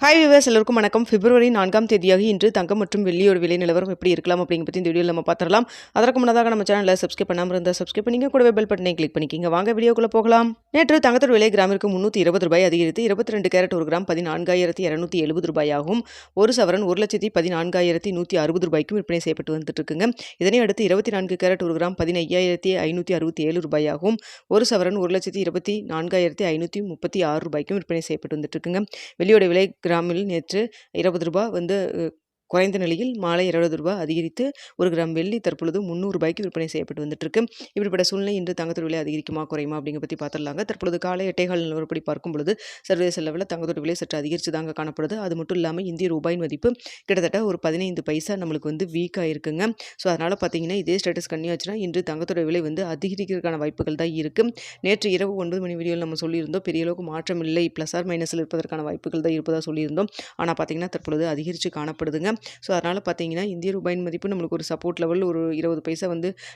Hi viewers எல்லோருக்கும் வணக்கம். பிப்ரவரி 4ஆம் தேதியாக இன்று தங்கம் மற்றும் வெள்ளியோட விலை நிலவரம் எப்படி இருக்கலாம் அப்படிங்க பற்றி இந்த வீடியோவில் நம்ம பார்த்துடலாம். அதற்கு முன்னதாக நம்ம சேனலில் சப்ஸ்கிரைப் பண்ணாமல் இருந்தால் சப்ஸ்கிரைப் பண்ணிங்க, கூடவே பெல் பட்டனை கிளிக் பண்ணிக்கிங்க. வாங்க வீடியோக்குள்ளே போகலாம். நேற்று தங்கத்தோட விலை கிராமிற்கு 320 ரூபாய் அதிகரித்து 22 கேரட் ஒரு கிராம் 14,270 ரூபாயாகவும், ஒரு சவரன் 1,14,160 ரூபாய்க்கும் விற்பனை செய்யப்பட்டு வந்துட்டு இருக்குங்க. இதனை அடுத்து 24 கேரட் ஒரு கிராம் 15,567 ரூபாயாகவும், ஒரு சவரன் 1,24,536 ரூபாய்க்கும் விற்பனை செய்யப்பட்டு வந்துட்டு இருக்குங்க. வெள்ளியோட விலை கிராமில் நேற்று 20 ரூபாய் குறைந்த நிலையில் மாலை 20 ரூபாய் அதிகரித்து ஒரு கிராம் வெள்ளி தற்பொழுது 300 ரூபாய்க்கு விற்பனை செய்யப்பட்டு வந்துட்டு இருக்கு. இப்படிப்பட்ட சூழ்நிலை இன்று தங்கத்தோட விலை அதிகரிக்குமா குறையுமா அப்படிங்க பற்றி பார்த்துடலாங்க. தற்பொழுது காலை 8:15 நிலவரப்படி பார்க்கும் பொழுது சர்வதேச லெவலில் தங்கத்தோட விலை சற்று அதிகரித்து தாங்க காணப்படுது. அது மட்டும் இல்லாமல் இந்திய ரூபாயின் மதிப்பு கிட்டத்தட்ட ஒரு 15 பைசா நம்மளுக்கு வீக்காக இருக்குங்க. ஸோ அதனால் பார்த்தீங்கன்னா இதே ஸ்டேட்டஸ் கன்னியாச்சுன்னா இன்று தங்கத்தோட விலை அதிகரிக்கிறதுக்கான வாய்ப்புகள் தான் இருக்குது. நேற்று இரவு 9 மணி வீடியோவில் நம்ம சொல்லியிருந்தோம் பெரிய அளவுக்கு மாற்றம் இல்லை, ப்ளஸ் ஆர் மைனஸில் இருப்பதற்கான வாய்ப்புகள் தான் இருப்பதாக சொல்லியிருந்தோம். ஆனால் பார்த்தீங்கன்னா தற்பொழுது அதிகரித்து காணப்படுதுங்க. ஸோ அதனால் பார்த்தீங்கன்னா இந்திய ரூபாயின் மதிப்பு நம்மளுக்கு ஒரு சப்போர்ட் லெவல் ஒரு 20 பைசா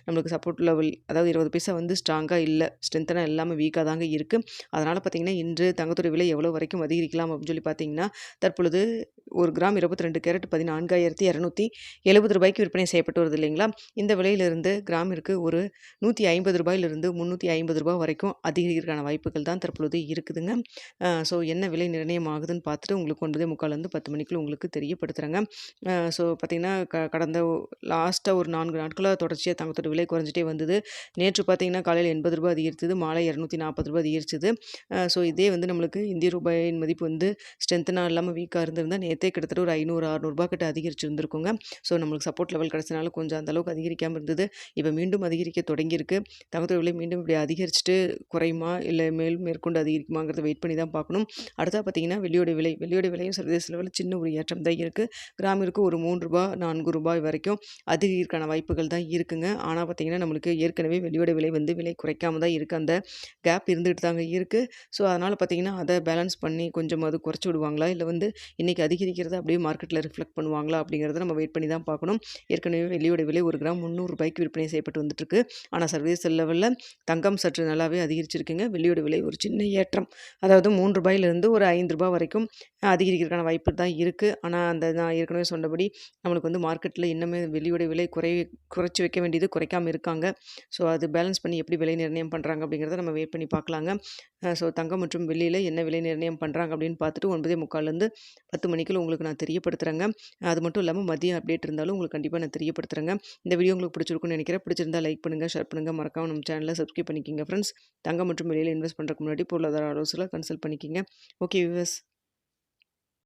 நம்மளுக்கு சப்போர்ட் லெவல், அதாவது 20 பைசா ஸ்ட்ராங்காக இல்லை, ஸ்ட்ரென்த்தனாக எல்லாமே வீக்காக தாங்க இருக்குது. அதனால் பார்த்தீங்கன்னா இன்று தங்கத்தோட விலை எவ்வளோ வரைக்கும் அதிகரிக்கலாம் அப்படின்னு சொல்லி பார்த்தீங்கன்னா தற்பொழுது ஒரு கிராம் 22 கேரட் 14,270 ரூபாய்க்கு விற்பனை செய்யப்பட்டு வருது இல்லைங்களா. இந்த விலையிலிருந்து கிராமிற்கு ஒரு 150 ரூபாயிலிருந்து 350 ரூபாய் வரைக்கும் அதிகரிக்கிறதுக்கான வாய்ப்புகள் தான் தற்பொழுது இருக்குதுங்க. ஸோ என்ன விலை நிர்ணயம் ஆகுதுன்னு பார்த்துட்டு உங்களுக்கு 9:45 10 மணிக்குள்ள உங்களுக்கு தெரியப்படுத்துகிறேங்க. ஸோ பார்த்திங்கன்னா கடந்த லாஸ்ட்டாக ஒரு 4 நாட்களாக தொடர்ச்சியாக தங்கத்தோட விலை குறைஞ்சிட்டே வந்தது. நேற்று பார்த்திங்கன்னா காலையில் 80 ரூபாய் அதிகரித்தது, மாலை 240 ரூபாய் அதிகரிச்சது. ஸோ இதே நம்மளுக்கு இந்திய ரூபாயின் மதிப்பு ஸ்ட்ரென்த்தனாக இல்லாமல் வீக்காக இருந்திருந்தால் நேற்றே கிட்டத்தட்ட ஒரு 500-600 ரூபாய் கிட்ட அதிகரிச்சிருந்துருக்குங்க. ஸோ நம்மளுக்கு சப்போர்ட் லெவல் கிடச்சனால கொஞ்சம் அந்தளவுக்கு அதிகரிக்காமல் இருந்தது. இப்போ மீண்டும் அதிகரிக்க தொடங்கியிருக்கு. தங்கத்தோட விலை மீண்டும் இப்படி அதிகரிச்சுட்டு குறையுமா இல்லை மேற்கொண்டு அதிகரிக்குமாங்கிறத வெயிட் பண்ணி தான் பார்க்கணும். அடுத்தா பார்த்திங்கன்னா வெள்ளியோட விலையும் சர்வதேச லெவலில் சின்ன ஒரு ஏற்றம் தான் இருக்குது. கிராமிற்கு ஒரு 3 ரூபாய் 4 ரூபாய் வரைக்கும் அதிகரிக்கான வாய்ப்புகள் தான் இருக்குங்க. ஆனால் பார்த்திங்கன்னா நம்மளுக்கு ஏற்கனவே வெள்ளியோட விலை விலை குறைக்காம தான் இருக்குது. அந்த கேப் இருந்துகிட்டு தாங்க இருக்குது. ஸோ அதனால் பார்த்திங்கன்னா அதை பேலன்ஸ் பண்ணி கொஞ்சம் அது குறைச்சி விடுவாங்களா இல்லை இன்றைக்கி அதிகரிக்கிறத அப்படியே மார்க்கெட்டில் ரிஃப்ளெக்ட் பண்ணுவாங்களா அப்படிங்கிறத நம்ம வெயிட் பண்ணி தான் பார்க்கணும். ஏற்கனவே வெள்ளியோட விலை ஒரு கிராம் 300 ரூபாய்க்கு விற்பனை செய்யப்பட்டு வந்துட்டுருக்கு. ஆனால் சர்வதேச லெவலில் தங்கம் சற்று நல்லாவே அதிகரிச்சிருக்குங்க. வெள்ளியோட விலை ஒரு சின்ன ஏற்றம், அதாவது 3 ரூபாயிலிருந்து ஒரு 5 ரூபாய் வரைக்கும் அதிகரிக்கிறதுக்கான வாய்ப்பு தான் இருக்குது. ஆனால் அந்த நான் ஏற்கனவே சொன்னபடி நம்மளுக்கு மார்க்கெட்டில் இன்னுமே வெள்ளியோட விலை குறைச்சி வைக்க வேண்டியது குறைக்காமல் இருக்காங்க. ஸோ அது பேலன்ஸ் பண்ணி எப்படி விலை நிர்ணயம் பண்ணுறாங்க அப்படிங்கிறத நம்ம வெயிட் பண்ணி பார்க்கலாங்க. ஸோ தங்கம் மற்றும் வெள்ளியில் என்ன விலை நிர்ணயம் பண்ணுறாங்க அப்படின்னு பார்த்துட்டு 9:45 10 மணிக்குள்ள உங்களுக்கு நான் தெரியப்படுத்துகிறேங்க. அது மட்டும் இல்லாமல் மதியம் அப்டேட் இருந்தாலும் உங்களுக்கு கண்டிப்பாக நான் தெரியப்படுத்துகிறேங்க. இந்த வீடியோ உங்களுக்கு பிடிச்சிருக்குன்னு நினைக்கிறேன். பிடிச்சிருந்தா லைக் பண்ணுங்கள், ஷேர் பண்ணுங்கள், மறக்காம நம்ம சேனலில் சப்ஸ்கிரைப் பண்ணிக்கிங்க ஃப்ரெண்ட்ஸ். தங்கம் மற்றும் வெள்ளியில் இன்வெஸ்ட் பண்ணுறதுக்கு முன்னாடி பொருளாதார ஆலோசனை கன்சல்ட் பண்ணிக்கிங்க. Okay viewers.